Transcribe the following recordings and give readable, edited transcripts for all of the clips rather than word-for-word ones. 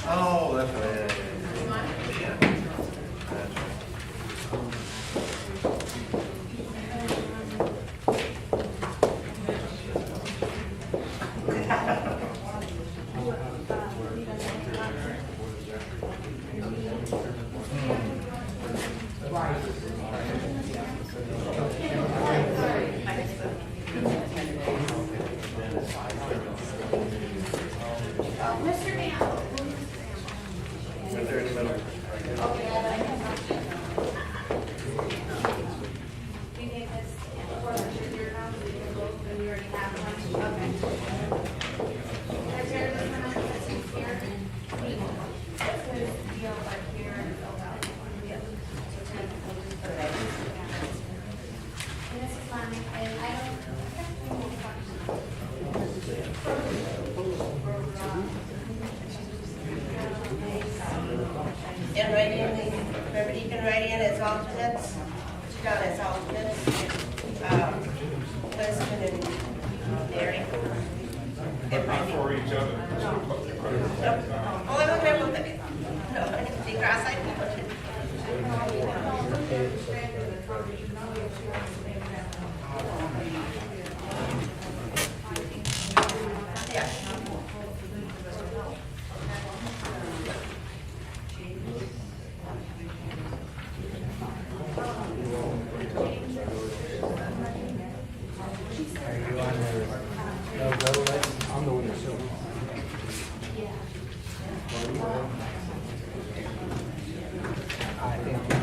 Oh, that's right. Yeah. Mr. Mayor. Right there in the middle. We made this for your house, and we already have one. Okay. Is there this one that's in here? That's gonna be over here and filled out. Yeah. So tonight we'll just put it right. And this is fine, and I don't. And write in, remember you can write in as alternates, put you down as alternates, Lisbon and Mary. Not for each other. Oh, I'm looking at both of you. No, the cross-eyed. Yeah. I'm the one that's so. I think we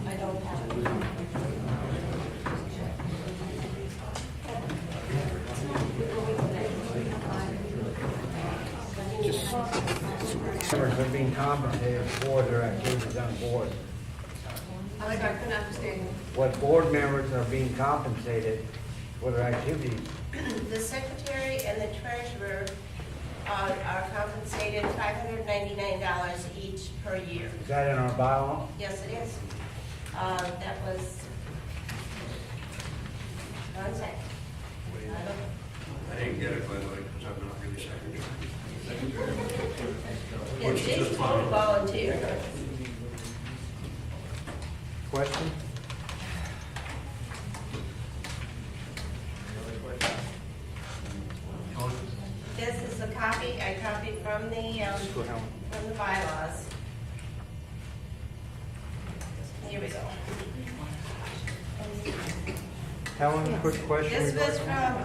I don't have it. Members are being compensated for their activities on board. I couldn't understand. What board members are being compensated for their activities? The secretary and the treasurer are compensated $599 each per year. Is that in our bylaw? Yes, it is. That was, one sec. I didn't get it, by the way, because I'm not really secretary. Yeah, Jason volunteer. Question? This is a copy, I copied from the bylaws. Here we go. Helen, quick question. This was from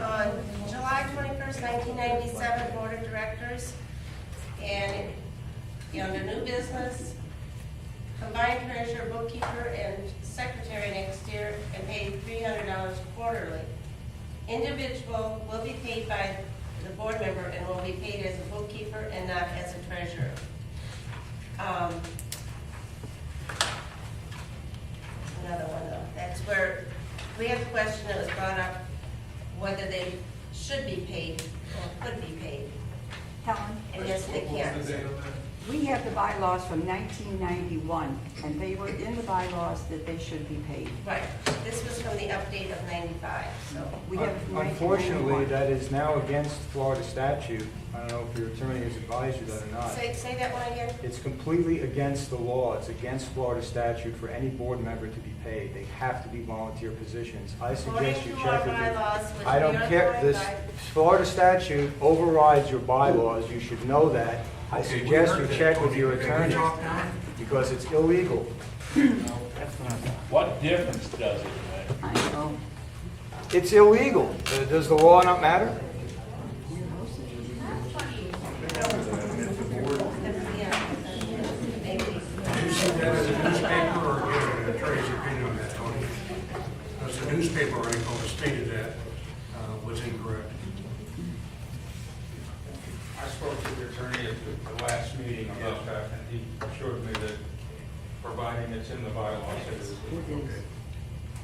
July 21st, 1997, Board of Directors. And under new business, combined treasurer, bookkeeper, and secretary next year, and paid $300 quarterly. Individual will be paid by the board member and will be paid as a bookkeeper and not as a treasurer. Another one though, that's where we have a question that was brought up, whether they should be paid or could be paid. Helen, And yes, they can. we have the bylaws from 1991, and they were in the bylaws that they should be paid. Right, this was from the update of 95, so. We have from Unfortunately, 1991. that is now against Florida statute. I don't know if your attorney has advised you that or not. Say that one again? It's completely against the law. It's against Florida statute for any board member to be paid. They have to be volunteer positions. I suggest you According to check our with your... bylaws, which I don't we are care, going this by- Florida statute overrides your bylaws. You should know that. I suggest you check with your attorney because it's illegal. What difference does it make? I know. It's illegal. Does the law not matter? Yeah, maybe. Did you see that in the newspaper or get an attorney's opinion on that, Tony? Because the newspaper article stated that was incorrect. I spoke to the attorney at the last meeting about that, and he assured me that providing it's in the bylaws, it is. Okay.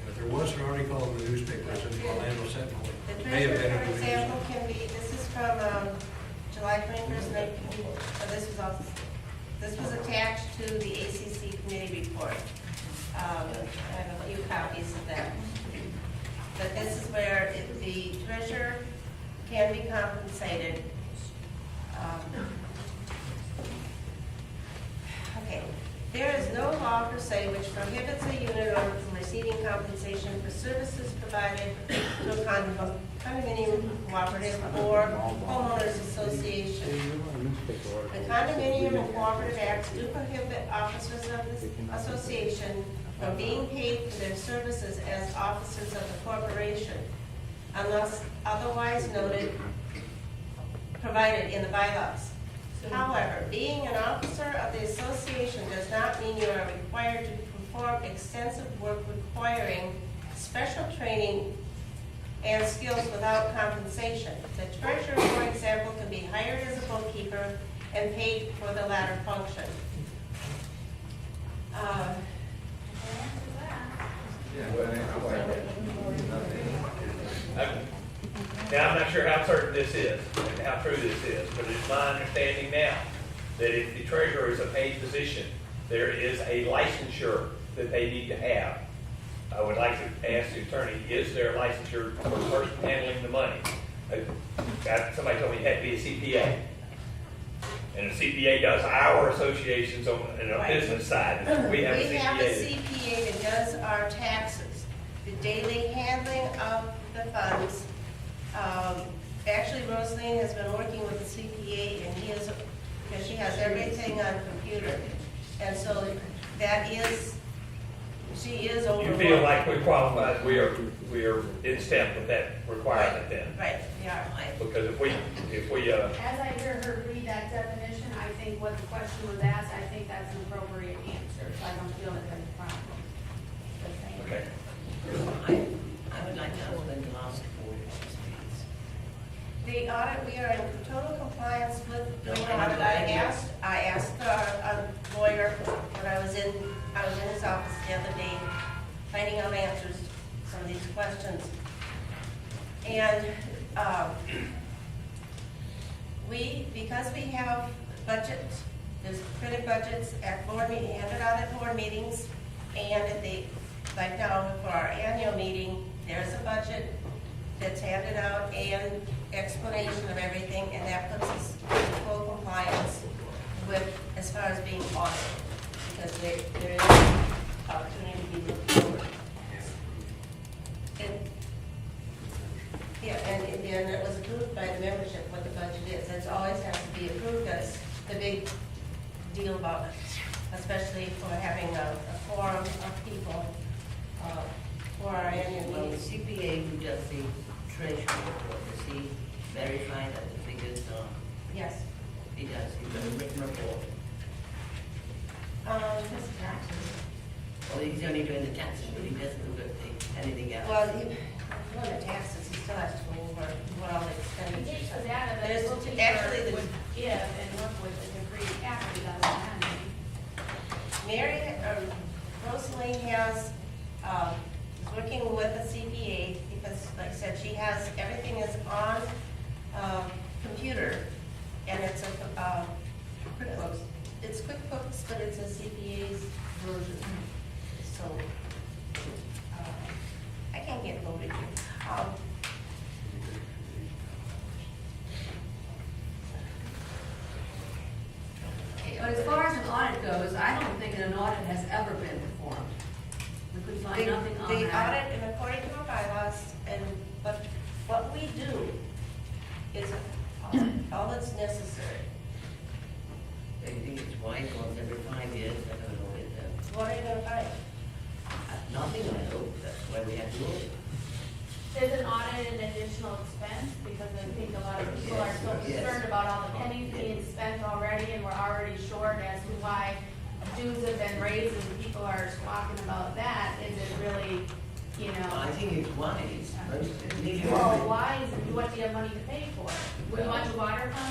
If there was an article in the newspaper, it's in the Orlando Sentinel. The May have treasurer, been for in the example, can be, this is from July 29th, well, this was attached to the ACC committee report. I have a few copies of that. But this is where the treasurer can be compensated. Okay, there is no law per se which prohibits a unit owner from receiving compensation for services provided to a condominium cooperative or homeowners association. The Condominium and Cooperative Acts do prohibit officers of this association from being paid for their services as officers of the corporation unless otherwise noted, provided in the bylaws. However, being an officer of the association does not mean you are required to perform extensive work requiring special training and skills without compensation. The treasurer, for example, can be hired as a bookkeeper and paid for the latter function. Now, I'm not sure how certain this is, and how true this is, but it's my understanding now that if the treasurer is a paid position, there is a licensure that they need to have. I would like to ask the attorney, is there a licensure for the person handling the money? Somebody told me it had to be a CPA. And a CPA does our associations on a business side. We have a CPA. We have a CPA that does our taxes, the daily handling of the funds. Actually, Rosaline has been working with the CPA, and he is, because she has everything on computer. And so that is, she is over. You feel like we're qualified, we are in step with that requirement then? Right, yeah. Because if we, As I hear her read that definition, I think what the question was asked, I think that's an appropriate answer, so I don't feel that there's a problem. okay. I would like to ask Linda last four issues, The audit, we are in total compliance with doing an audit. I asked our lawyer when I was in his office the other day, finding out answers to some of these questions. And because we have budgets, there's printed budgets at board meeting, handed out at board meetings, and at like now for our annual meeting, there's a budget that's handed out and explanation of everything, and that puts us in full compliance with, as far as being audited, because there is opportunity to be looked forward. Yeah, and then it was approved by the membership what the budget is. It always has to be approved. That's the big deal about it, especially for having a forum of people for our annual Well, the meetings. CPA who does the treasury report, does he verify that the figures are, Yes. he does, he's got a written report? Well, he's only doing the taxes, but he doesn't look at anything else. Well, doing the taxes, he still has to go over what all the He expenditures takes the are. data that There's the bookkeeper actually the- would give and work with the degree after he does that. Mary, Rosaline is working with a CPA because, like I said, she has, everything is on computer, and it's a QuickBooks. It's QuickBooks, but it's a CPA's version. So, I can't get voted here. But as far as an audit goes, I don't think an audit has ever been performed. We could find nothing on The that. audit, and according to our bylaws, but what we do is all that's necessary. Do you think it's wise once every 5 years to have an audit? What are you gonna find? Nothing, I hope, that's why we have to audit. Is an audit an additional expense? Because I think a lot of people are so Yes. concerned about all the pennies being spent already, and we're already short as to why dues have been raised, and people are talking about that. Is it really, you know? I think it's wise. Well, why is it, what do you have money to pay for? Would you want your water fund